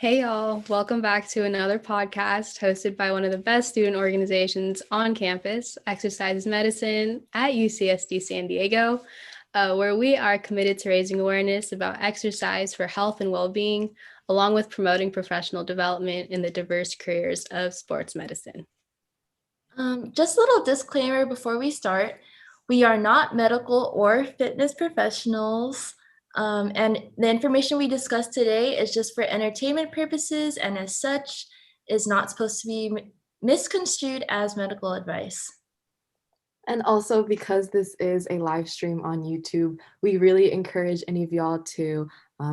Hey y'all, welcome back to another podcast hosted by one of the best student organizations on campus, Exercise Medicine at UCSD San Diego, where we are committed to raising awareness about exercise for health and well-being, along with promoting professional development in the diverse careers of sports medicine. Just a little disclaimer before we start. We are not medical or fitness professionals, and the information we discuss today is just for entertainment purposes and as such is not supposed to be misconstrued as medical advice. And also because this is a live stream on YouTube, we really encourage any of y'all to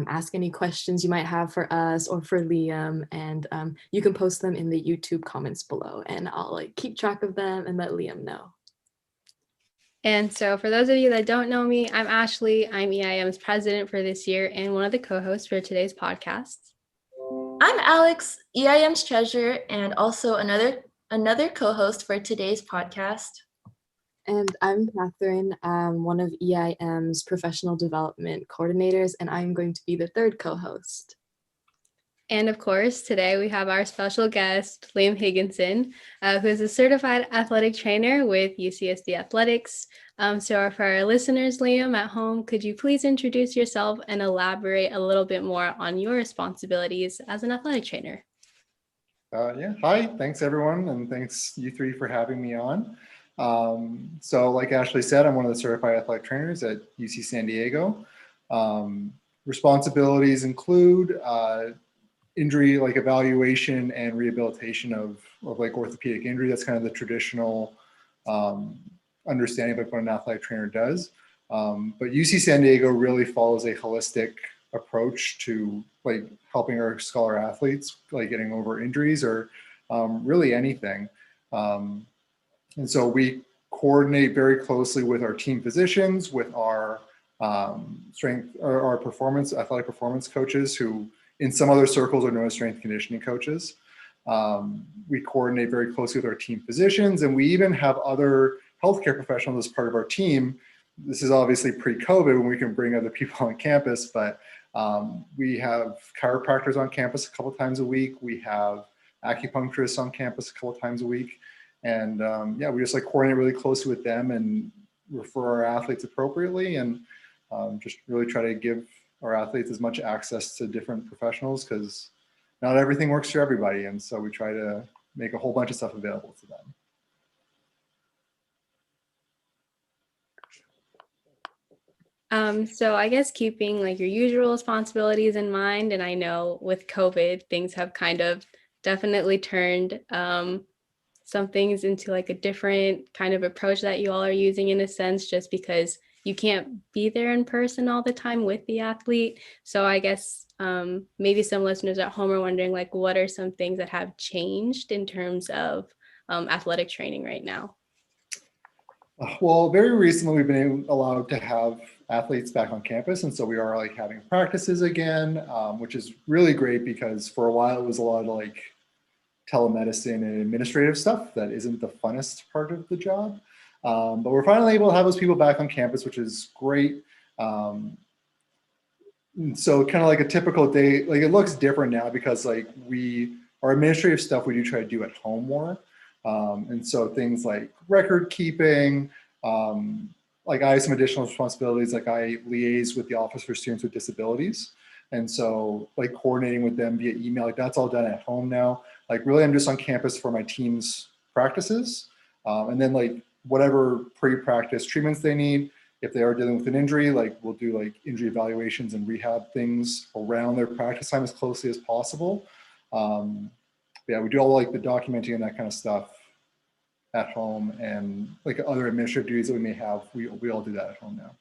ask any questions you might have for us or for Liam, and you can post them in the YouTube comments below, and I'll keep track of them and let Liam know. And so for those of you that don't know me, I'm Ashley. I'm EIM's president for this year and one of the co-hosts for today's podcast. I'm Alex, EIM's treasurer, and also another co-host for today's podcast. And I'm Catherine, one of EIM's professional development coordinators, and I'm going to be the third co-host. And of course, today we have our special guest, Liam Higginson, who is a certified athletic trainer with UCSD Athletics. So for our listeners, Liam, at home, could you please introduce yourself and elaborate a little bit more on your responsibilities as an athletic trainer? Hi, thanks everyone, and thanks you three for having me on. So like Ashley said, I'm one of the certified athletic trainers at UC San Diego. Responsibilities include injury evaluation and rehabilitation of orthopedic injury. That's kind of the traditional understanding of what an athletic trainer does. But UC San Diego really follows a holistic approach to helping our scholar athletes getting over injuries or really anything. And so we coordinate very closely with our team physicians, with our strength or our athletic performance coaches, who in some other circles are known as strength conditioning coaches. We coordinate very closely with our team physicians, and we even have other healthcare professionals as part of our team. This is obviously pre-COVID when we can bring other people on campus, but we have chiropractors on campus a couple times a week. We have acupuncturists on campus a couple times a week. And we just coordinate really closely with them and refer our athletes appropriately, and just really try to give our athletes as much access to different professionals, because not everything works for everybody. And so we try to make a whole bunch of stuff available to them. So I guess keeping your usual responsibilities in mind, and I know with COVID, things have kind of definitely turned some things into a different kind of approach that you all are using, in a sense, just because you can't be there in person all the time with the athlete. So I guess maybe some listeners at home are wondering what are some things that have changed in terms of athletic training right now? Well, very recently we've been allowed to have athletes back on campus, and so we are having practices again, which is really great, because for a while it was a lot of telemedicine and administrative stuff that isn't the funnest part of the job. But we're finally able to have those people back on campus, which is great. So kind of a typical day, it looks different now, because our administrative stuff we do try to do at home more. And so things like record keeping, I have some additional responsibilities, I liaise with the Office for Students with Disabilities. And so coordinating with them via email, that's all done at home now. Really, I'm just on campus for my team's practices. And then whatever pre-practice treatments they need, if they are dealing with an injury, we'll do injury evaluations and rehab things around their practice time as closely as possible. Yeah, we do all the documenting and that kind of stuff at home, and other administrative duties that we may have, we all do that at home now.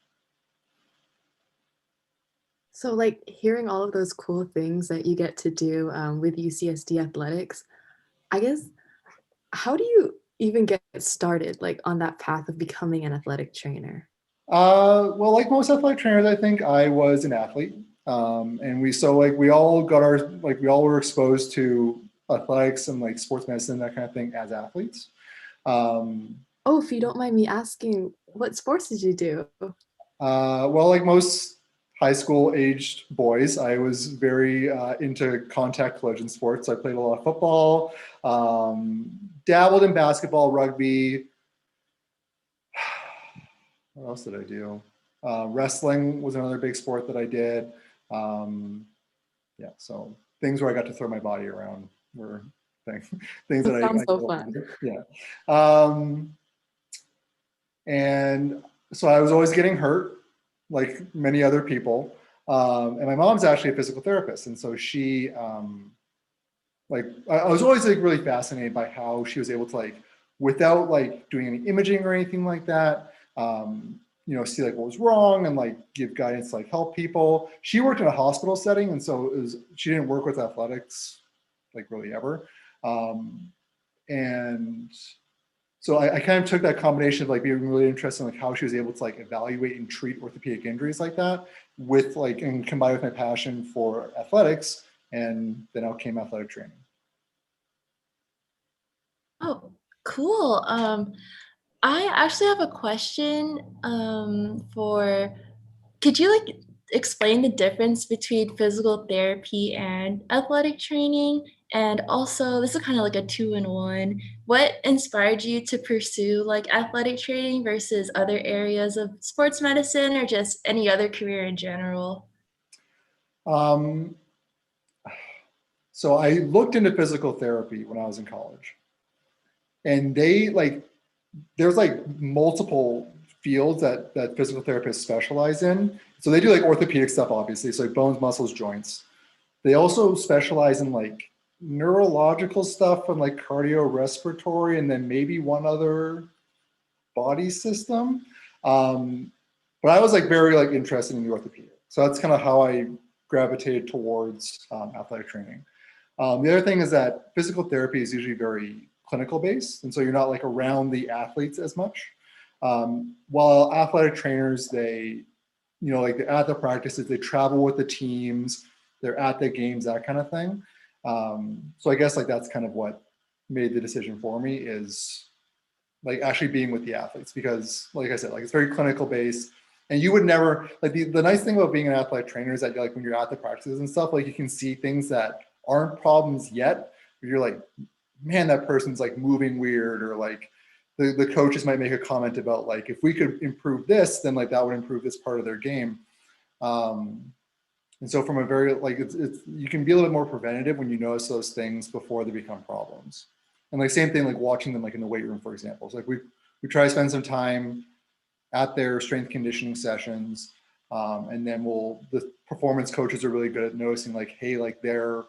So hearing all of those cool things that you get to do with UCSD Athletics, I guess, how do you even get started on that path of becoming an athletic trainer? Well, like most athletic trainers, I think I was an athlete. And we all were exposed to athletics and sports medicine, that kind of thing, as athletes. If you don't mind me asking, what sports did you do? Well, most high school aged boys. I was very into contact collision sports. I played a lot of football, dabbled in basketball, rugby. What else did I do? Wrestling was another big sport that I did. Yeah, so things where I got to throw my body around were things that Sounds I so loved fun. to do. Yeah. And so I was always getting hurt, like many other people. And my mom's actually a physical therapist, and so she, like, I was always like really fascinated by how she was able to, like, without like doing any imaging or anything like that, you know, see like what was wrong and like give guidance, like help people. She worked in a hospital setting, and so she didn't work with athletics like really ever. And so I kind of took that combination of like being really interested in like how she was able to like evaluate and treat orthopedic injuries like that with like, and combined with my passion for athletics, and then out came athletic training. Oh, cool. I actually have a question for, could you like explain the difference between physical therapy and athletic training? And also, this is kind of like a two-in-one. What inspired you to pursue like athletic training versus other areas of sports medicine or just any other career in general? Um, so I looked into physical therapy when I was in college, and there's like multiple fields that physical therapists specialize in. So they do like orthopedic stuff, obviously, so like bones, muscles, joints. They also specialize in like neurological stuff and like cardiorespiratory, and then maybe one other body system. But I was like very like interested in the orthopedic, so that's kind of how I gravitated towards athletic training. The other thing is that physical therapy is usually very clinical based, and so you're not like around the athletes as much. While athletic trainers, they, you know, like at the practices, they travel with the teams, they're at the games, that kind of thing. So I guess like that's kind of what made the decision for me, is like actually being with the athletes, because like I said, like it's very clinical based, and you would never like the nice thing about being an athletic trainer is that like when you're at the practices and stuff, like you can see things that aren't problems yet, but you're like, man, that person's like moving weird, or like the coaches might make a comment about like, if we could improve this, then like that would improve this part of their game. And so from a very like it's you can be a little bit more preventative when you notice those things before they become problems. And like same thing, like watching them like in the weight room, for example. So like we try to spend some time at their strength conditioning sessions, and then the performance coaches are really good at noticing like, hey, like their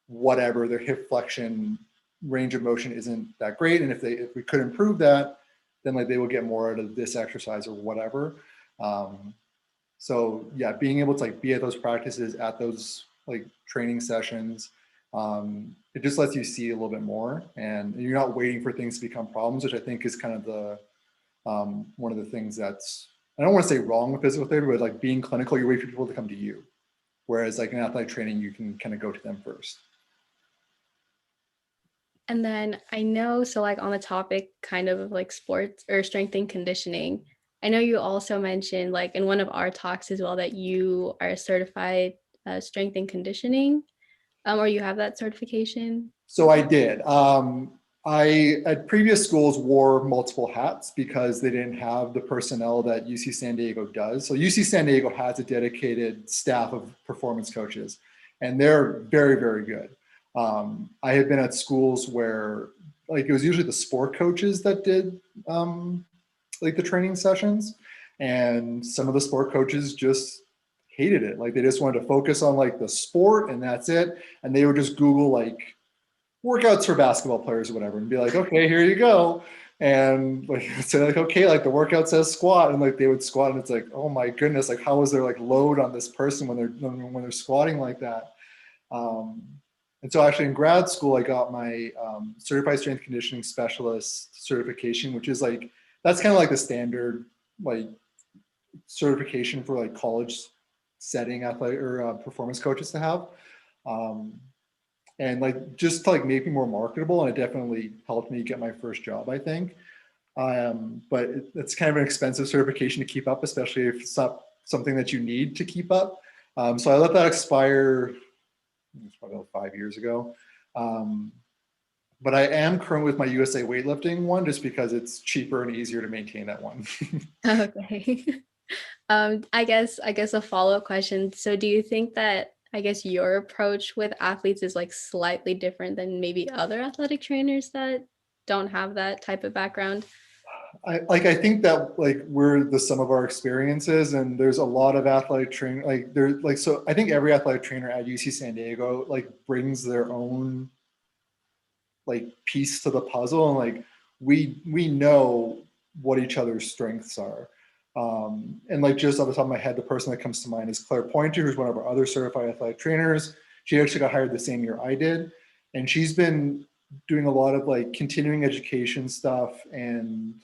hip flexion range of motion isn't that great, and if we could improve that, then like they will get more out of this exercise or whatever. So yeah, being able to like be at those practices, at those like training sessions, it just lets you see a little bit more, and you're not waiting for things to become problems, which I think is kind of the one of the things that's, I don't want to say wrong with physical therapy, but like being clinical, you wait for people to come to you. Whereas like in athletic training, you can kind of go to them first. And then I know, so like on the topic kind of like sports or strength and conditioning, I know you also mentioned like in one of our talks as well that you are a certified strength and conditioning, or you have that certification. So I did. I at previous schools wore multiple hats because they didn't have the personnel that UC San Diego does. So UC San Diego has a dedicated staff of performance coaches, and they're very, very good. I had been at schools where like it was usually the sport coaches that did like the training sessions, and some of the sport coaches just hated it. Like they just wanted to focus on like the sport and that's it. And they would just Google like workouts for basketball players or whatever, and be like, okay, here you go. And like say like, okay, like the workout says squat, and like they would squat, and it's like, oh my goodness, like how is there like load on this person when they're squatting like that? And so actually in grad school, I got my certified strength conditioning specialist certification, which is like, that's kind of like the standard like certification for like college setting athletic or performance coaches to have. And like just to like make me more marketable, and it definitely helped me get my first job, I think. But it's kind of an expensive certification to keep up, especially if something that you need to keep up. So I let that expire, it's probably about 5 years ago. But I am current with my USA weightlifting one just because it's cheaper and easier to maintain that one. Okay. I guess a follow-up question. So do you think that I guess your approach with athletes is like slightly different than maybe other athletic trainers that don't have that type of background? I think that like we're the sum of our experiences, and there's a lot of athletic training so I think every athletic trainer at UC San Diego like brings their own like piece to the puzzle, and like we know what each other's strengths are. And like just off the top of my head, the person that comes to mind is Claire Pointer, who's one of our other certified athletic trainers. She actually got hired the same year I did, and she's been doing a lot of like continuing education stuff and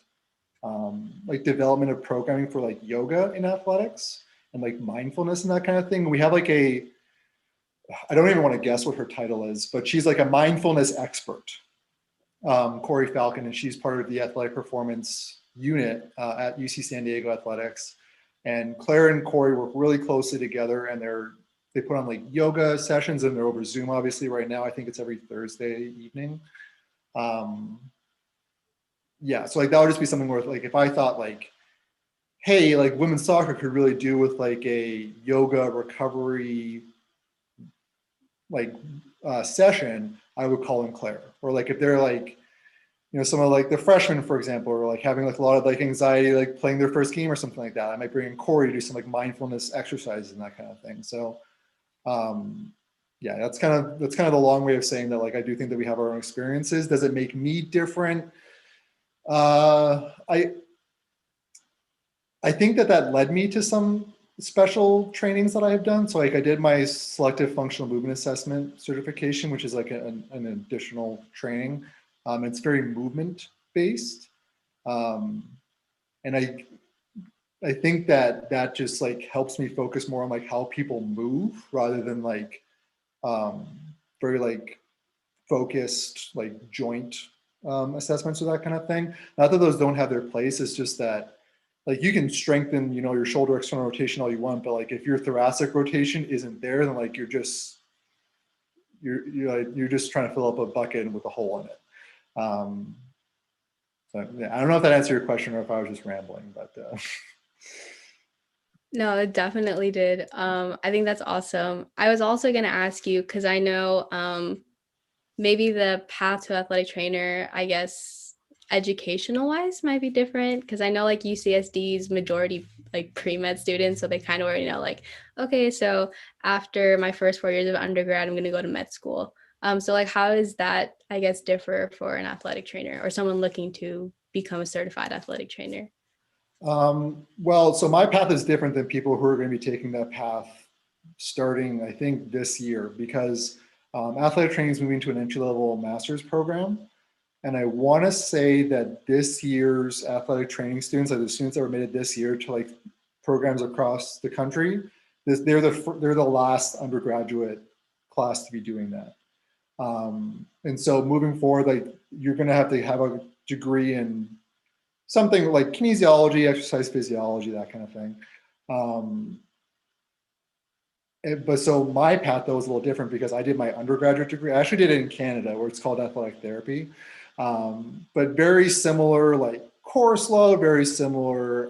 like development of programming for like yoga in athletics and like mindfulness and that kind of thing. We have like I don't even want to guess what her title is, but she's like a mindfulness expert, Corey Falcon, and she's part of the athletic performance unit at UC San Diego Athletics. And Claire and Corey work really closely together, and they put on like yoga sessions, and they're over Zoom obviously right now. I think it's every Thursday evening. Yeah, so like that would just be something where like if I thought like, hey, like women's soccer could really do with like a yoga recovery like session, I would call in Claire. Or like if they're like, you know, some of like the freshmen, for example, or like having like a lot of like anxiety, like playing their first game or something like that, I might bring in Corey to do some like mindfulness exercises and that kind of thing. So yeah, that's kind of the long way of saying that like I do think that we have our own experiences. Does it make me different? I think that led me to some special trainings that I have done. So like I did my selective functional movement assessment certification, which is like an additional training. It's very movement based. And I think that just like helps me focus more on like how people move rather than like very like focused like joint assessments or that kind of thing. Not that those don't have their place, it's just that like you can strengthen, you know, your shoulder external rotation all you want, but like if your thoracic rotation isn't there, then like you're just trying to fill up a bucket with a hole in it. So yeah, I don't know if that answered your question or if I was just rambling, but No, it definitely did. I think that's awesome. I was also going to ask you, because I know maybe the path to athletic trainer, I guess, educational wise might be different. Because I know like UCSD's majority like pre-med students, so they kind of already know like, okay, so after my first 4 years of undergrad, I'm going to go to med school. So like, how does that, I guess, differ for an athletic trainer or someone looking to become a certified athletic trainer? well, so my path is different than people who are going to be taking that path starting, I think, this year, because athletic training is moving to an entry-level master's program. And I want to say that this year's athletic training students, like the students that were admitted this year to like programs across the country, they're the last undergraduate class to be doing that. And so moving forward, like you're going to have a degree in something like kinesiology, exercise physiology, that kind of thing. But so my path though was a little different because I did my undergraduate degree. I actually did it in Canada where it's called athletic therapy. But very similar, like course load, very similar,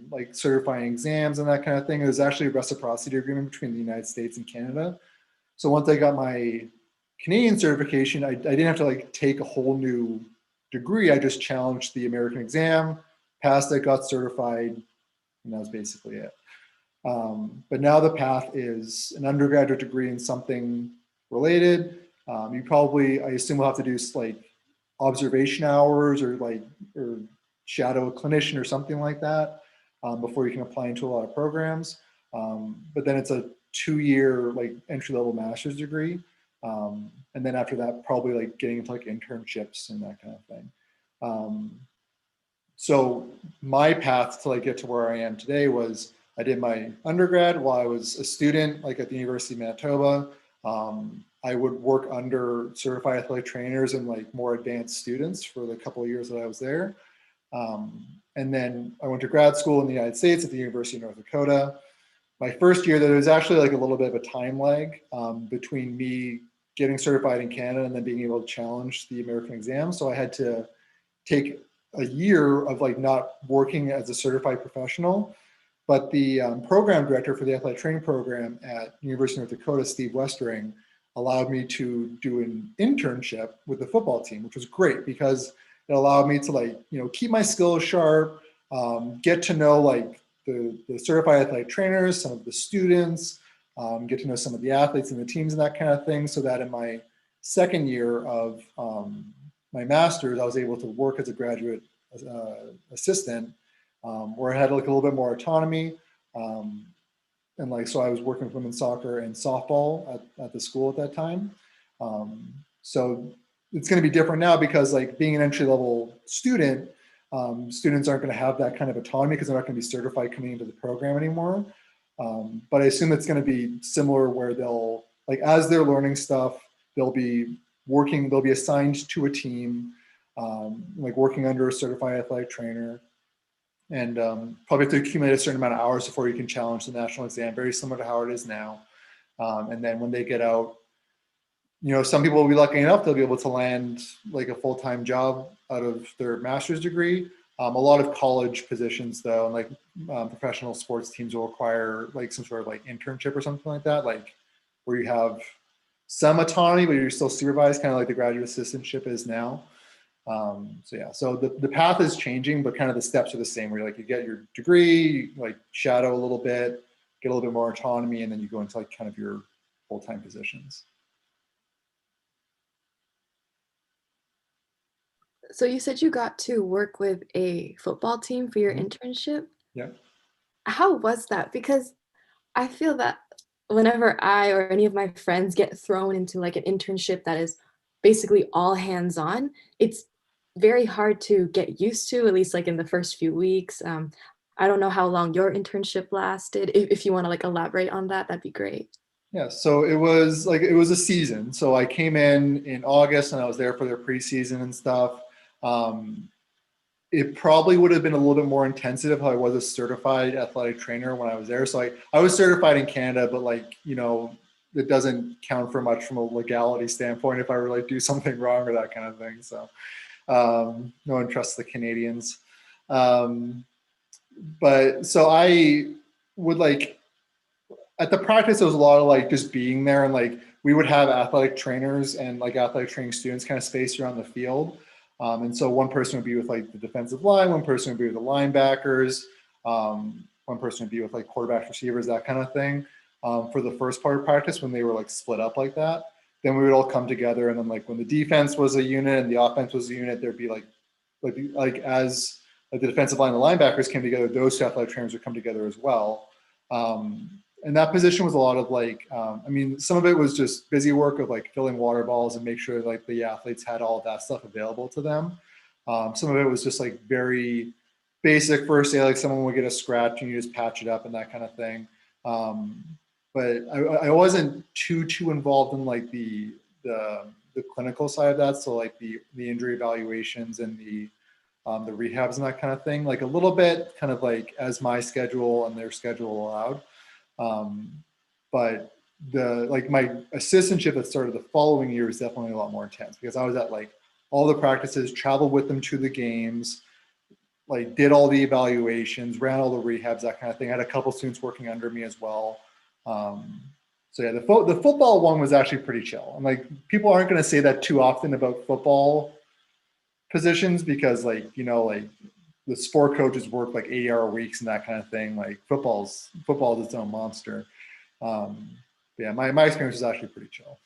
like certifying exams and that kind of thing. It was actually a reciprocity agreement between the United States and Canada. So once I got my Canadian certification, I didn't have to like take a whole new degree. I just challenged the American exam, passed it, got certified, and that was basically it. But now the path is an undergraduate degree in something related. You probably, I assume, will have to do like observation hours or shadow a clinician or something like that before you can apply into a lot of programs. But then it's a 2-year like entry-level master's degree. And then after that, probably like getting into like internships and that kind of thing. So my path to like get to where I am today was I did my undergrad while I was a student, like at the University of Manitoba. I would work under certified athletic trainers and like more advanced students for the couple of years that I was there. And then I went to grad school in the United States at the University of North Dakota. my first year, there was actually like a little bit of a time lag between me getting certified in Canada and then being able to challenge the American exam. So I had to take a year of like not working as a certified professional. But the program director for the athletic training program at University of North Dakota, Steve Westering, allowed me to do an internship with the football team, which was great because it allowed me to like, you know, keep my skills sharp, get to know like the certified athletic trainers, some of the students, get to know some of the athletes and the teams and that kind of thing, so that in my second year of my master's, I was able to work as a graduate assistant, where I had like a little bit more autonomy. And like, so I was working with women's soccer and softball at the school at that time. So it's going to be different now because like being an entry level student, students aren't going to have that kind of autonomy because they're not going to be certified coming into the program anymore. But I assume it's going to be similar where they'll, like, as they're learning stuff, they'll be working, they'll be assigned to a team, like working under a certified athletic trainer, and probably have to accumulate a certain amount of hours before you can challenge the national exam, very similar to how it is now. And then when they get out, you know, some people will be lucky enough, they'll be able to land like a full-time job out of their master's degree. A lot of college positions though, and like professional sports teams will require like some sort of like internship or something like that, like where you have some autonomy, but you're still supervised, kind of like the graduate assistantship is now. So yeah, so the path is changing, but kind of the steps are the same, where like you get your degree, like shadow a little bit, get a little bit more autonomy, and then you go into like kind of your full-time positions. So you said you got to work with a football team for your internship. Yeah. How was that? Because I feel that whenever I or any of my friends get thrown into like an internship that is basically all hands on, it's very hard to get used to, at least like in the first few weeks. I don't know how long your internship lasted. If you want to like elaborate on that, that'd be great. Yeah, so it was a season. So I came in August and I was there for their preseason and stuff. It probably would have been a little bit more intensive how I was a certified athletic trainer when I was there. So I was certified in Canada, but like, you know, it doesn't count for much from a legality standpoint if I really do something wrong or that kind of thing. So no one trusts the Canadians. But so I would like, at the practice, there was a lot of like just being there, and like we would have athletic trainers and like athletic training students kind of spaced around the field. And so one person would be with like the defensive line, one person would be with the linebackers, one person would be with like quarterbacks, receivers, that kind of thing. For the first part of practice, when they were like split up like that, then we would all come together. And then like when the defense was a unit and the offense was a unit, there'd be like as like the defensive line and the linebackers came together, those two athletic trainers would come together as well. And that position was a lot of like, I mean, some of it was just busy work of like filling water balls and make sure like the athletes had all of that stuff available to them. Some of it was just like very basic first aid, like someone would get a scratch and you just patch it up and that kind of thing. But I wasn't too involved in like the clinical side of that. So like the injury evaluations and the rehabs and that kind of thing, like a little bit kind of like as my schedule and their schedule allowed. But like my assistantship that started the following year was definitely a lot more intense because I was at like all the practices, traveled with them to the games, like did all the evaluations, ran all the rehabs, that kind of thing. I had a couple students working under me as well. So yeah, the football one was actually pretty chill. And like people aren't going to say that too often about football positions because like, you know, like the sport coaches work like 80-hour weeks and that kind of thing. Like football is its own monster. Yeah, my experience was actually pretty chill.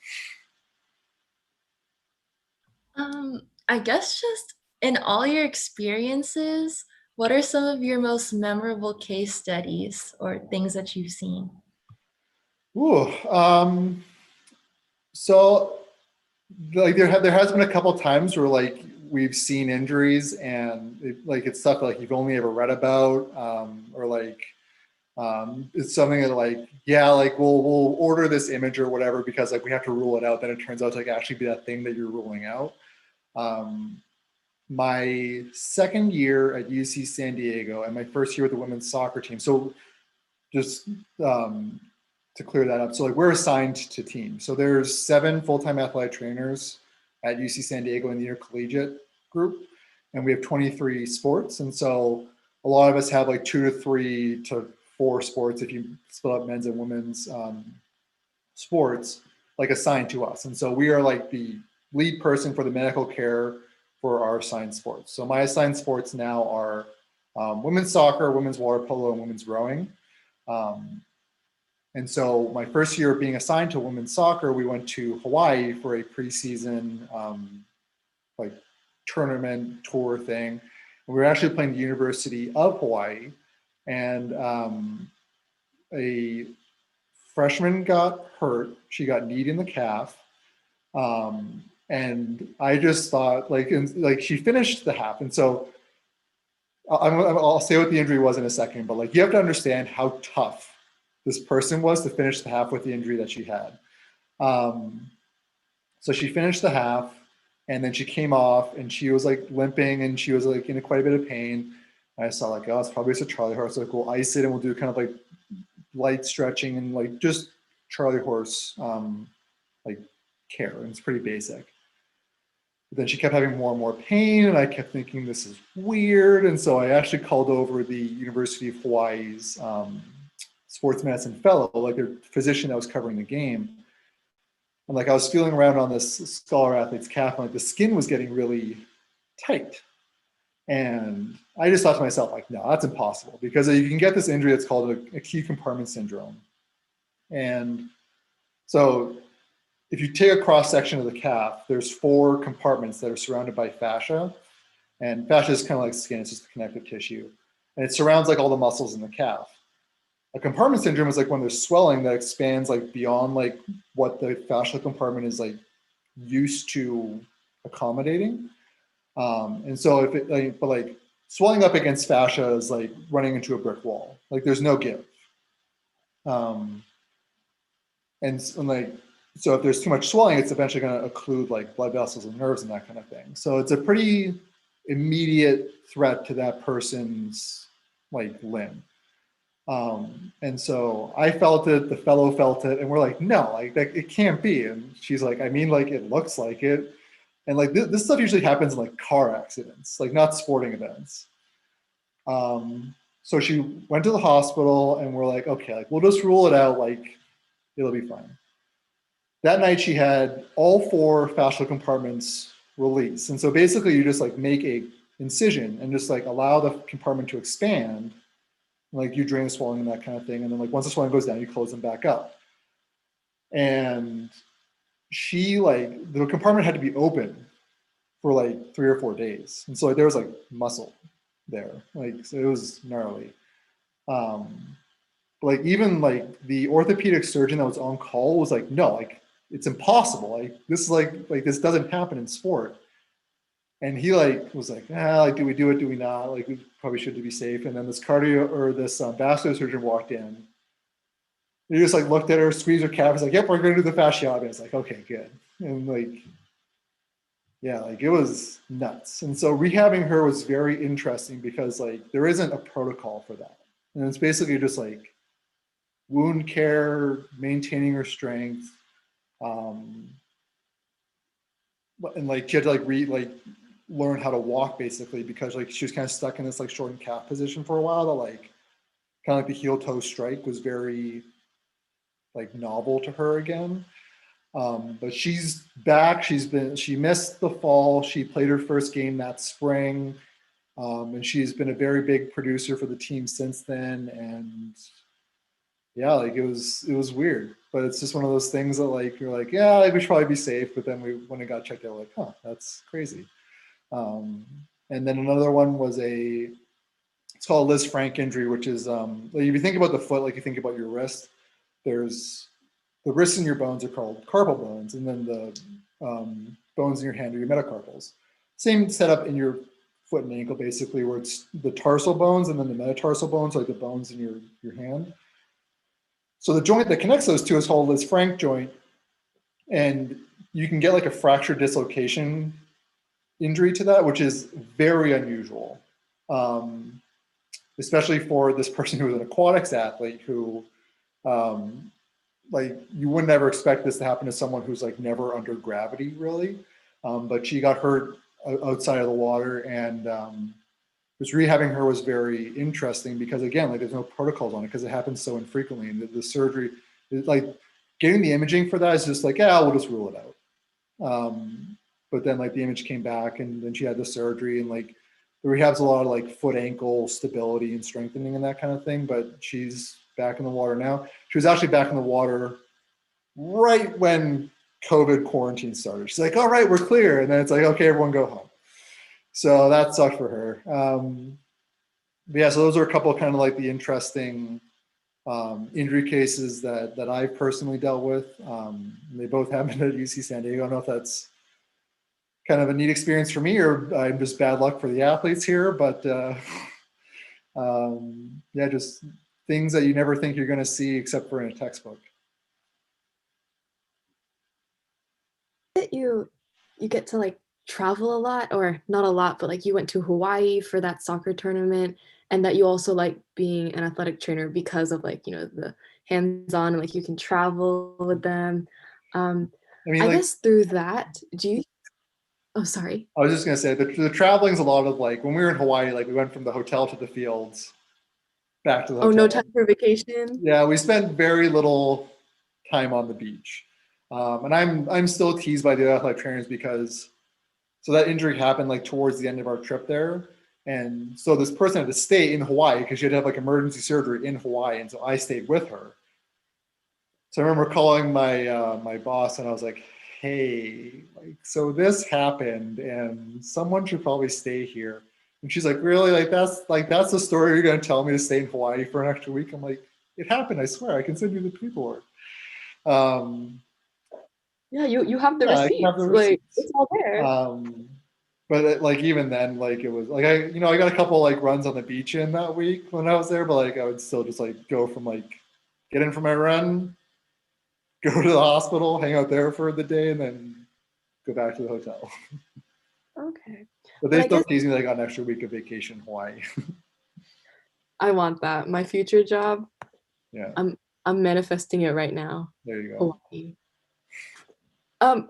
I guess just in all your experiences, what are some of your most memorable case studies or things that you've seen? Ooh, so like there has been a couple times where like we've seen injuries and it's stuff like you've only ever read about, or like it's something that like, yeah, like we'll order this image or whatever because like we have to rule it out. Then it turns out to like actually be that thing that you're ruling out. My second year at UC San Diego and my first year with the women's soccer team. So just to clear that up. So like we're assigned to teams. So there's 7 full-time athletic trainers at UC San Diego in the intercollegiate group, and we have 23 sports. And so a lot of us have like 2 to 3 to 4 sports if you split up men's and women's sports, like assigned to us. And so we are like the lead person for the medical care for our assigned sports. So my assigned sports now are women's soccer, women's water polo, and women's rowing. And so my first year of being assigned to women's soccer, we went to Hawaii for a preseason like tournament tour thing. And we were actually playing the University of Hawaii, and a freshman got hurt. She got kneed in the calf. And I just thought like she finished the half. And so I'll say what the injury was in a second, but like you have to understand how tough this person was to finish the half with the injury that she had. So she finished the half, and then she came off, and she was like limping, and she was like in quite a bit of pain. And I saw like, oh, it's probably just a Charlie horse. Like we'll ice it, and we'll do kind of like light stretching and like just Charlie horse like care. And it's pretty basic. But then she kept having more and more pain, and I kept thinking this is weird. And so I actually called over the University of Hawaii's sports medicine fellow, like their physician that was covering the game. And like I was feeling around on this scholar athlete's calf, and like the skin was getting really tight. And I just thought to myself, like, no, that's impossible, because you can get this injury that's called acute compartment syndrome. And so if you take a cross section of the calf, there's 4 compartments that are surrounded by fascia. And fascia is kind of like skin, it's just the connective tissue. And it surrounds like all the muscles in the calf. A compartment syndrome is like when there's swelling that expands like beyond like what the fascial compartment is like used to accommodating. And so if it like, but like swelling up against fascia is like running into a brick wall. Like there's no give. And like, so if there's too much swelling, it's eventually going to occlude like blood vessels and nerves and that kind of thing. So it's a pretty immediate threat to that person's like limb. And so I felt it, the fellow felt it, and we're like, no, like it can't be. And she's like, I mean, like it looks like it. And like this stuff usually happens in like car accidents, like not sporting events. So she went to the hospital, and we're like, okay, like we'll just rule it out, like it'll be fine. That night she had all 4 fascial compartments released. And so basically you just like make a incision and just like allow the compartment to expand. Like you drain the swelling and that kind of thing. And then like once the swelling goes down, you close them back up. And she like, the compartment had to be open for like 3 or 4 days. And so like, there was like muscle there. Like, so it was gnarly. Like even like the orthopedic surgeon that was on call was like, no, like it's impossible. Like this is like this doesn't happen in sport. And he like was like, like do we do it? Do we not? Like we probably should to be safe. And then this cardio or this vascular surgeon walked in. He just like looked at her, squeezed her calf. He's like, yep, we're gonna do the fasciotomy. It's like, okay, good. And like, yeah, like it was nuts. And so rehabbing her was very interesting because like there isn't a protocol for that. And it's basically just like wound care, maintaining her strength, and like she had to like learn how to walk basically because like she was kind of stuck in this like shortened calf position for a while. That like kind of like the heel toe strike was very like novel to her again. But she's back. She missed the fall. She played her first game that spring, and she's been a very big producer for the team since then. And yeah, like it was weird, but it's just one of those things that like you're like, yeah, like we should probably be safe. But then when it got checked out, like, huh, that's crazy. And then another one was it's called a Liz Frank injury, which is like if you think about the foot, like you think about your wrist, there's the wrists in your bones are called carpal bones, and then the bones in your hand are your metacarpals. Same setup in your foot and ankle, basically, where it's the tarsal bones and then the metatarsal bones, like the bones in your hand. So the joint that connects those two is called Liz Frank joint, and you can get like a fracture dislocation injury to that, which is very unusual. especially for this person who was an aquatics athlete who, like, you would never expect this to happen to someone who's like never under gravity really. But she got hurt outside of the water, and was rehabbing her was very interesting because, again, like, there's no protocols on it because it happens so infrequently, and the surgery, like, getting the imaging for that is just like, yeah, we'll just rule it out. But then, like, the image came back, and then she had the surgery, and like the rehab's a lot of like foot ankle stability and strengthening and that kind of thing. But she's back in the water now. She was actually back in the water right when COVID quarantine started. She's like, all right, we're clear. And then it's like, okay, everyone go home. So that sucked for her. But yeah, so those are a couple of kind of like the interesting injury cases that I've personally dealt with. They both happened at UC San Diego. I don't know if that's kind of a neat experience for me or I'm just bad luck for the athletes here, but yeah, just things that you never think you're going to see except for in a textbook. You get to like travel a lot, or not a lot, but like you went to Hawaii for that soccer tournament, and that you also like being an athletic trainer because of like, the hands-on and like you can travel with them. I mean, I like, guess through that, do you oh sorry. I was just going to say the traveling's a lot of like when we were in Hawaii, like we went from the hotel to the fields, back to the Oh, no hotel. time for vacation? Yeah, we spent very little time on the beach. And I'm still teased by the athletic trainers because so that injury happened like towards the end of our trip there. And so this person had to stay in Hawaii because she had to have like emergency surgery in Hawaii. And so I stayed with her. So I remember calling my my boss and I was like, hey, like, so this happened and someone should probably stay here. And she's like, really? That's the story you're gonna tell me, to stay in Hawaii for an extra week? I'm like, it happened, I swear, I can send you the paperwork. Yeah, you have the Yeah, I have receipts. the Like receipts. it's all there. But like even then, like it was like I got a couple like runs on the beach in that week when I was there, but like I would still just like go from like get in for my run, go to the hospital, hang out there for the day, and then go back to the hotel. Okay. But But they I still guess tease me that I got an extra week of vacation in Hawaii. I want that. My future job, Yeah, I'm manifesting it right now. there you go. Hawaii.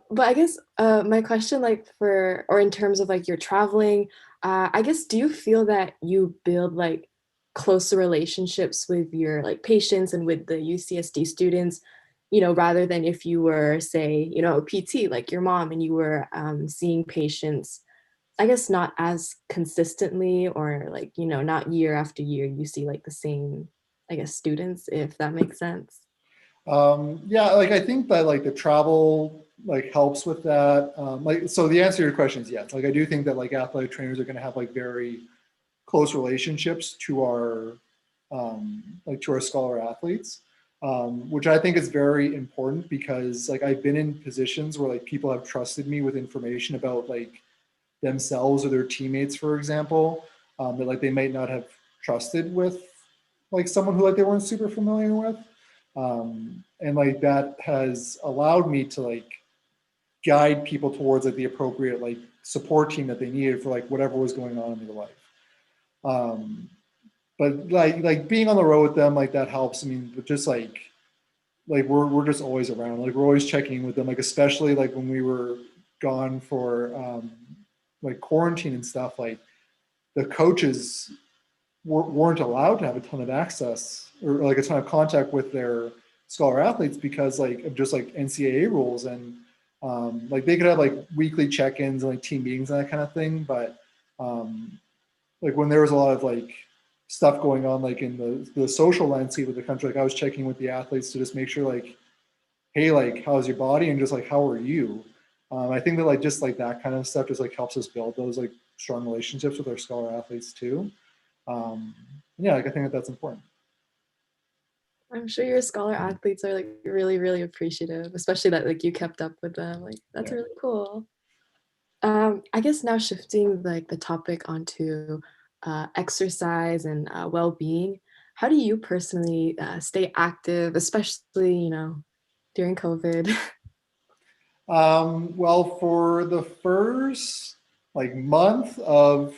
But I guess my question, like for or in terms of like your traveling, I guess do you feel that you build like closer relationships with your like patients and with the UCSD students, rather than if you were, say, a PT like your mom and you were seeing patients, I guess not as consistently or like, not year after year, you see like the same, I guess, students, if that makes sense. Yeah, like I think that like the travel like helps with that. Like, so the answer to your question is yes. Like I do think that like athletic trainers are going to have like very close relationships to our like to our scholar athletes, which I think is very important because like I've been in positions where like people have trusted me with information about like themselves or their teammates, for example, that like they might not have trusted with like someone who like they weren't super familiar with. And like that has allowed me to like guide people towards like the appropriate like support team that they needed for like whatever was going on in their life. But like being on the road with them, like that helps. I mean, but just like we're just always around. Like we're always checking with them. Like especially like when we were gone for like quarantine and stuff. Like the coaches weren't allowed to have a ton of access or like a ton of contact with their scholar athletes because like of just like NCAA rules, and like they could have like weekly check-ins and like team meetings and that kind of thing. But like when there was a lot of like stuff going on like in the social landscape of the country, like I was checking with the athletes to just make sure like, hey, like how's your body and just like how are you? I think that like just like that kind of stuff just like helps us build those like strong relationships with our scholar athletes too. Yeah, like I think that that's important. I'm sure your scholar athletes are like really, really appreciative, especially that like you kept up with them. Like that's Yeah. really cool. I guess now shifting like the topic onto exercise and well-being. How do you personally stay active, especially during COVID? Well, for the first like month of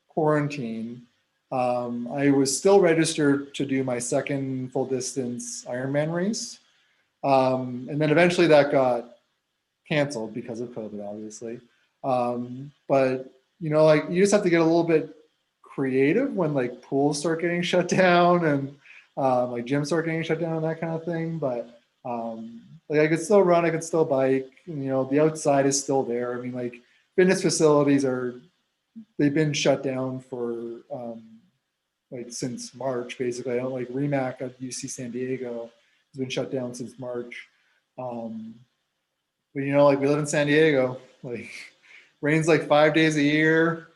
quarantine, I was still registered to do my second full distance Ironman race. And then eventually that got canceled because of COVID, obviously. But you know, like you just have to get a little bit creative when like pools start getting shut down and like gyms start getting shut down and that kind of thing. But like I could still run, I could still bike. You know, the outside is still there. I mean, like fitness facilities they've been shut down for like since March, basically. I don't like REMAC at UC San Diego has been shut down since March. But you know, like we live in San Diego, like rains like 5 days a year.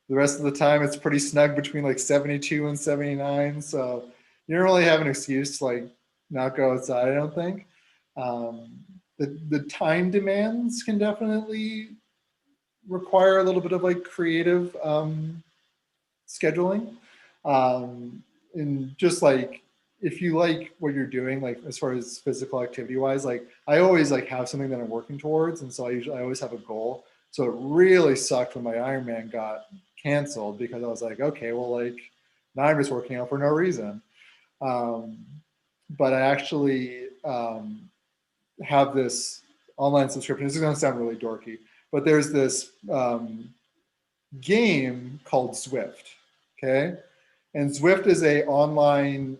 The rest of the time it's pretty snug between like 72 and 79. So you don't really have an excuse to like not go outside, I don't think. The time demands can definitely require a little bit of like creative scheduling. And just like if you like what you're doing, like as far as physical activity wise, like I always like have something that I'm working towards, and so I always have a goal. So it really sucked when my Ironman got canceled because I was like, okay, well, like now I'm just working out for no reason. Um, but I actually have this online subscription. This is going to sound really dorky, but there's this game called Zwift. Okay, and Zwift is a online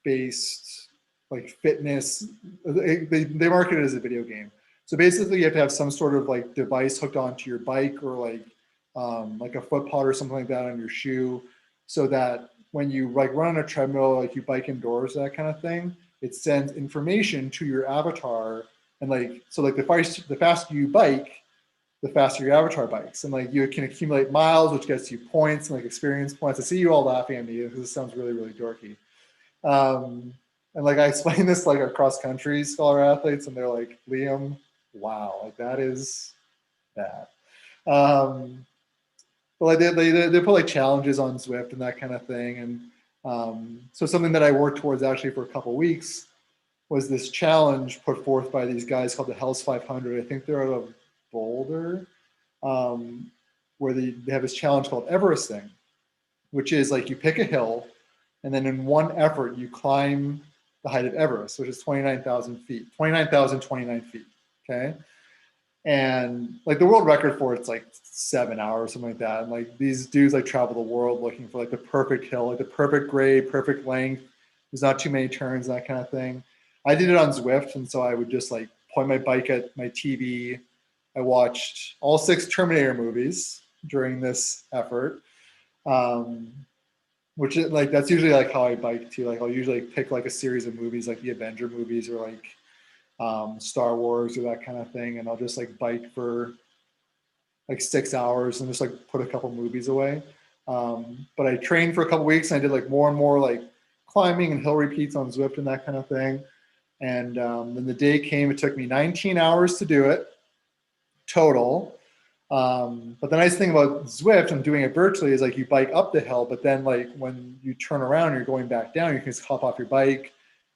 based like fitness. They market it as a video game. So basically, you have to have some sort of like device hooked onto your bike or like a foot pod or something like that on your shoe, so that when you like run on a treadmill, like you bike indoors, that kind of thing, it sends information to your avatar, and like so like the faster you bike, the faster your avatar bikes, and like you can accumulate miles, which gets you points and like experience points. I see you all laughing at me because this sounds really, really dorky. And like I explain this like our cross country scholar athletes, and they're like, Liam, wow, like that is bad. But like they put like challenges on Zwift and that kind of thing, and so something that I worked towards actually for a couple of weeks was this challenge put forth by these guys called the Hells 500. I think they're out of Boulder, where they have this challenge called Everesting, which is like you pick a hill, and then in one effort you climb the height of Everest, which is 29,000 feet, 29,029 feet. Okay, and like the world record for it's like 7 hours, something like that. And like these dudes like travel the world looking for like the perfect hill, like the perfect grade, perfect length. There's not too many turns, that kind of thing. I did it on Zwift, and so I would just like point my bike at my TV. I watched all 6 Terminator movies during this effort, which is like that's usually like how I bike too. Like I'll usually pick like a series of movies, like the Avenger movies or like Star Wars or that kind of thing, and I'll just like bike for like 6 hours and just like put a couple movies away. But I trained for a couple weeks and I did like more and more like climbing and hill repeats on Zwift and that kind of thing. And then the day came, it took me 19 hours to do it total. But the nice thing about Zwift and doing it virtually is like you bike up the hill, but then like when you turn around and you're going back down, you can just hop off your bike,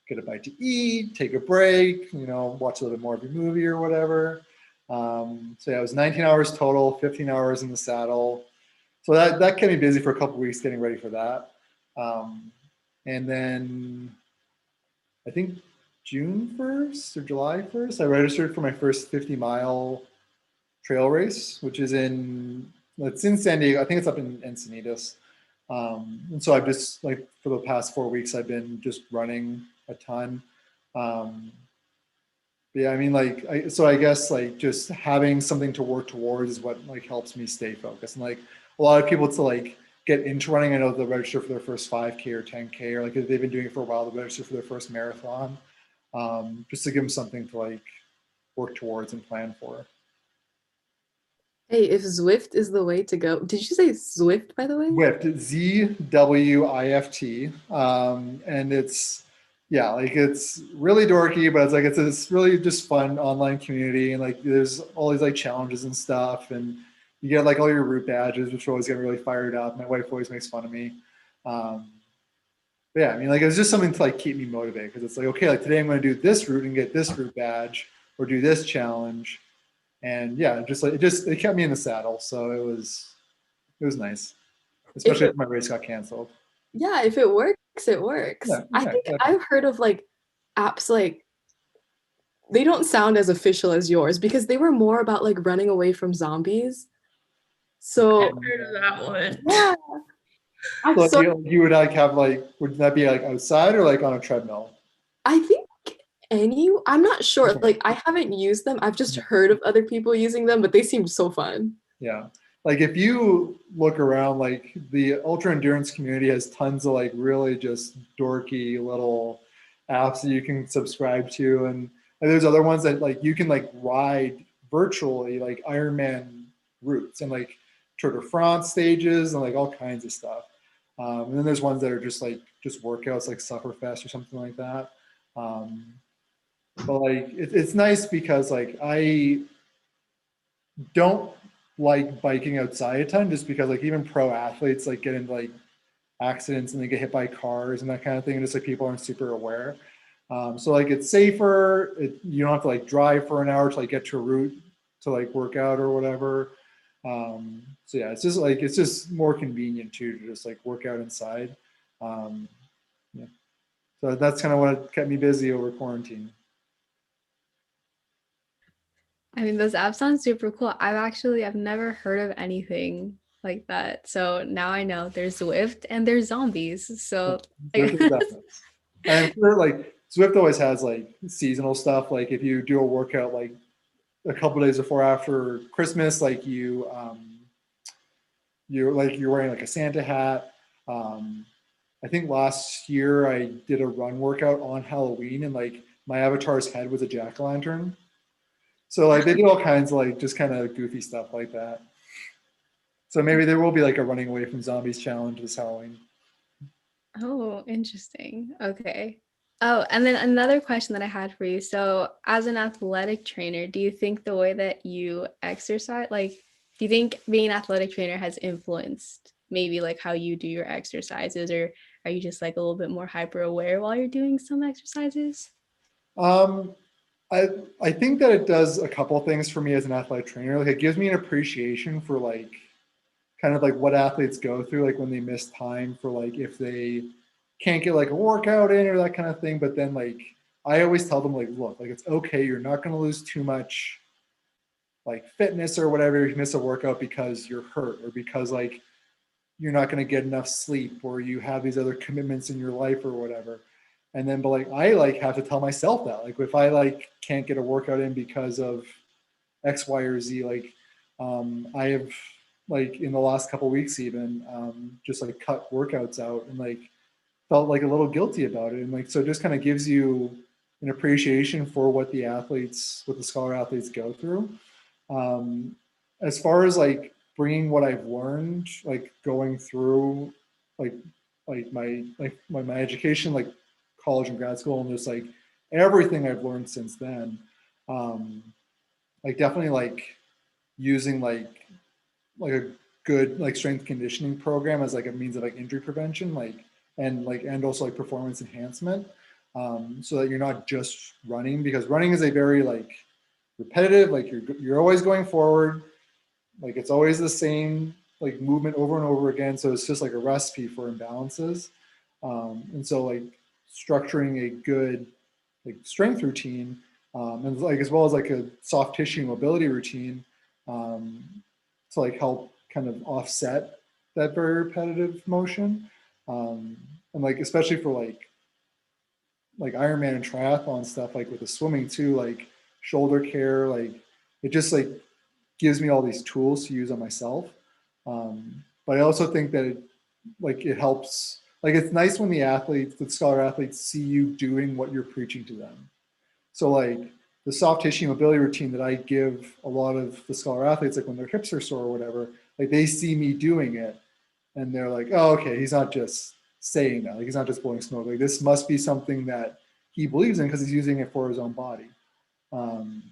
get a bite to eat, take a break, you know, watch a little bit more of your movie or whatever. So yeah, it was 19 hours total, 15 hours in the saddle. So that kept me busy for a couple of weeks getting ready for that. And then I think June 1st or July 1st, I registered for my first 50-mile trail race, which is it's in San Diego. I think it's up in Encinitas. And so I've just like for the past 4 weeks, I've been just running a ton. Yeah, I mean, like, so I guess like just having something to work towards is what like helps me stay focused. And like a lot of people to like get into running, I know they'll register for their first 5K or 10K, or like if they've been doing it for a while, they'll register for their first marathon, just to give them something to like work towards and plan for. Hey, if Zwift is the way to go, did you say Zwift, by the way? Zwift, Z-W-I-F-T. And yeah, like it's really dorky, but it's like it's this really just fun online community, and like there's all these like challenges and stuff, and you get like all your route badges, which always get really fired up. My wife always makes fun of me. But yeah, I mean, like it's just something to like keep me motivated, because it's like, okay, like today I'm going to do this route and get this route badge or do this challenge, and yeah, just like it kept me in the saddle, so it was nice. especially if my race got canceled. Yeah, if it works, it works. Yeah, I yeah, think definitely. I've heard of like apps like they don't sound as official as yours because they were more about like running away from zombies. So Heard of that one. yeah, I've So sort you would like have like, would that be like outside or like on a treadmill? I think I'm not sure. Okay. Like I haven't used them. I've just heard of other people using them, but they seemed so fun. Yeah. Like if you look around, like the ultra endurance community has tons of like really just dorky little apps that you can subscribe to. And there's other ones that like you can like ride virtually like Ironman routes and like Tour de France stages and like all kinds of stuff. And then there's ones that are just like just workouts like Sufferfest or something like that. Um, but like it's nice because like I don't like biking outside a ton just because like even pro athletes like get into like accidents and they get hit by cars and that kind of thing. And just like people aren't super aware. So like it's safer. You don't have to like drive for an hour to like get to a route to like work out or whatever. So yeah, it's just more convenient too to just like work out inside. Um, yeah. So that's kind of what kept me busy over quarantine. I mean, those apps sound super cool. I've never heard of anything like that. So now I know there's Zwift and there's zombies. So Zwift is definitely. And I'm sure like Zwift always has like seasonal stuff. Like if you do a workout like a couple days before after Christmas, like you're wearing like a Santa hat. Um, I think last year I did a run workout on Halloween and like my avatar's head was a jack-o'-lantern. So like they do all kinds of like just kind of goofy stuff like that. So maybe there will be like a running away from zombies challenge this Halloween. Oh, interesting. Okay. Oh, and then another question that I had for you. So, as an athletic trainer, do you think the way that you exercise, like, do you think being an athletic trainer has influenced maybe like how you do your exercises, or are you just like a little bit more hyper aware while you're doing some exercises? Um, I I think that it does a couple things for me as an athletic trainer. Like it gives me an appreciation for like kind of like what athletes go through, like when they miss time for like if they can't get like a workout in or that kind of thing. But then like I always tell them like, look, like it's okay. You're not going to lose too much like fitness or whatever if you miss a workout because you're hurt or because like you're not going to get enough sleep or you have these other commitments in your life or whatever. And then but like I like have to tell myself that like if I like can't get a workout in because of X, Y, or Z, like I have like in the last couple weeks even just like cut workouts out and like felt like a little guilty about it. And like so it just kind of gives you an appreciation for what the scholar athletes go through. Um, as far as like bringing what I've learned, like going through like my education, like college and grad school, and just like everything I've learned since then, um, like definitely like using like a good like strength conditioning program as like a means of like injury prevention, and also like performance enhancement, so that you're not just running because running is a very like repetitive, like you're always going forward, like it's always the same like movement over and over again. So it's just like a recipe for imbalances. And so like structuring a good like strength routine, and like as well as like a soft tissue mobility routine, um, to like help kind of offset that very repetitive motion. Um, and like especially for like Ironman and triathlon stuff, like with the swimming too, like shoulder care, like it just like gives me all these tools to use on myself. But I also think that it helps. Like it's nice when the scholar athletes, see you doing what you're preaching to them. So like the soft tissue mobility routine that I give a lot of the scholar athletes, like when their hips are sore or whatever, like they see me doing it and they're like, oh, okay, he's not just saying that. Like he's not just blowing smoke. Like this must be something that he believes in because he's using it for his own body. Um,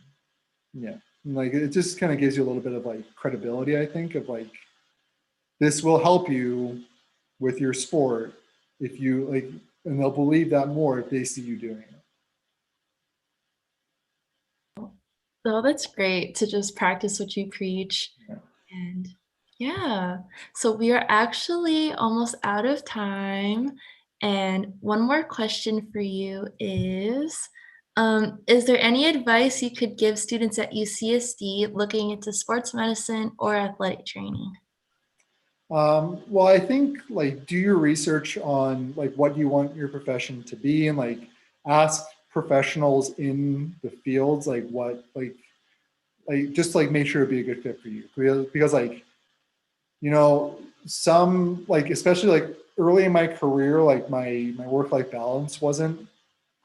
yeah, and like it just kind of gives you a little bit of like credibility, I think, of like this will help you with your sport if you like, and they'll believe that more if they see you doing it. So that's great to just practice what you preach. Yeah. And Yeah. So we are actually almost out of time. And one more question for you is there any advice you could give students at UCSD looking into sports medicine or athletic training? Well, I think like do your research on like what you want your profession to be, and like ask professionals in the fields like what like just like make sure it'd be a good fit for you, because like you know some like especially like early in my career like my work-life balance wasn't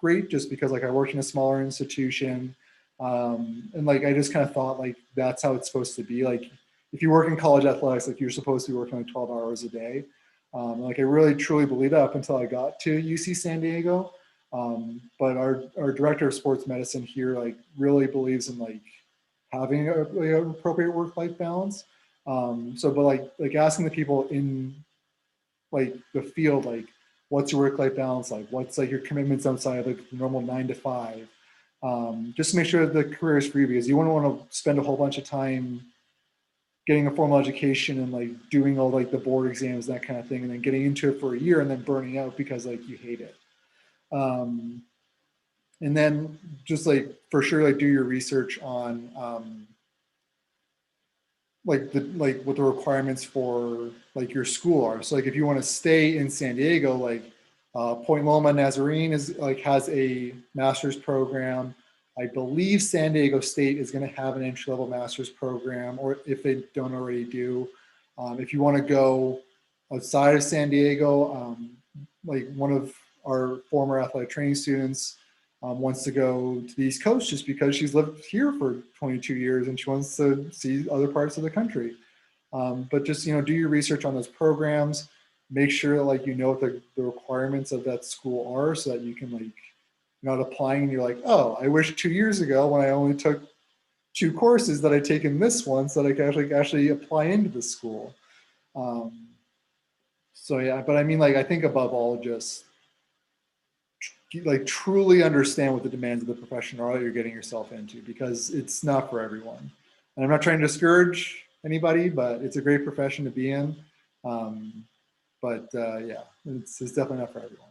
great just because like I worked in a smaller institution, and like I just kind of thought like that's how it's supposed to be. Like if you work in college athletics, like you're supposed to be working like 12 hours a day. Like I really truly believed that up until I got to UC San Diego. But our director of sports medicine here like really believes in like having like, an appropriate work-life balance. So, but like asking the people in like the field, like what's your work-life balance like? What's like your commitments outside of the normal 9 to 5? Just to make sure that the career is free, because you wouldn't want to spend a whole bunch of time getting a formal education and like doing all like the board exams, that kind of thing, and then getting into it for a year and then burning out because like you hate it. Um, and then just like for sure, like do your research on like what the requirements for like your school are. So like if you want to stay in San Diego, like Point Loma Nazarene is like has a master's program. I believe San Diego State is going to have an entry-level master's program, or if they don't already do. If you want to go outside of San Diego, like one of our former athletic training students wants to go to the East Coast just because she's lived here for 22 years and she wants to see other parts of the country. But just, you know, do your research on those programs, make sure that like, you know, what the requirements of that school are so that you can like, you're not applying and you're like, oh, I wish 2 years ago when I only took 2 courses that I'd taken this one so that I could actually apply into the school. So yeah, but I mean, like, I think above all, just like truly understand what the demands of the profession are that you're getting yourself into, because it's not for everyone. And I'm not trying to discourage anybody, but it's a great profession to be in. Yeah, it's definitely not for everyone.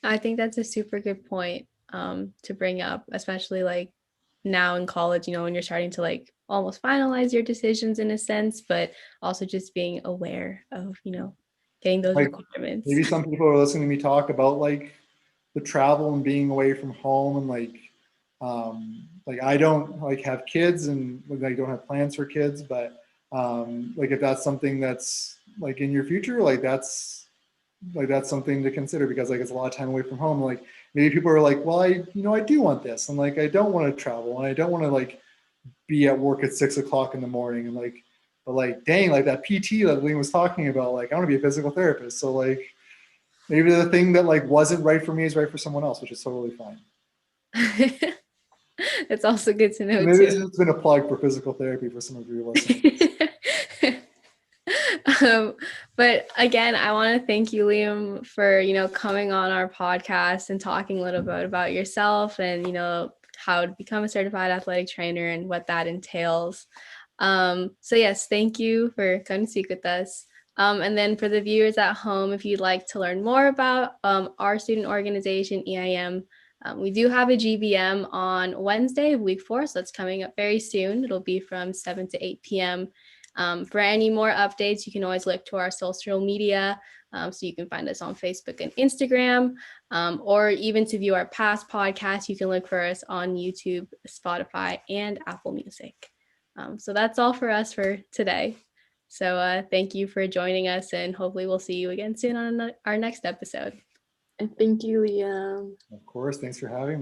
I think that's a super good point to bring up, especially like now in college, you know, when you're starting to like almost finalize your decisions in a sense, but also just being aware of, you know, getting those Like requirements. maybe some people are listening to me talk about like the travel and being away from home, and like I don't like have kids and like I don't have plans for kids, but like if that's something that's like in your future, like that's something to consider, because like it's a lot of time away from home. Like maybe people are like, well, I do want this, and like I don't want to travel, and I don't want to like be at work at 6 o'clock in the morning, and like, but like dang, like that PT that Liam was talking about, like I want to be a physical therapist, so like maybe the thing that like wasn't right for me is right for someone else, which is totally fine. It's also good to know Maybe too. this has been a plug for physical therapy for some of you listening. um, but again, I want to thank you, Liam, for, you know, coming on our podcast and talking a little bit about yourself and, you know, how to become a certified athletic trainer and what that entails. So yes, thank you for coming to speak with us. And then for the viewers at home, if you'd like to learn more about our student organization, EIM, we do have a GBM on Wednesday of week 4, so it's coming up very soon. It'll be from 7 to 8 p.m. For any more updates, you can always look to our social media. So you can find us on Facebook and Instagram, or even to view our past podcasts, you can look for us on YouTube, Spotify, and Apple Music. So that's all for us for today. So thank you for joining us, and hopefully we'll see you again soon on our next episode. And thank you, Liam. Of course, thanks for having me.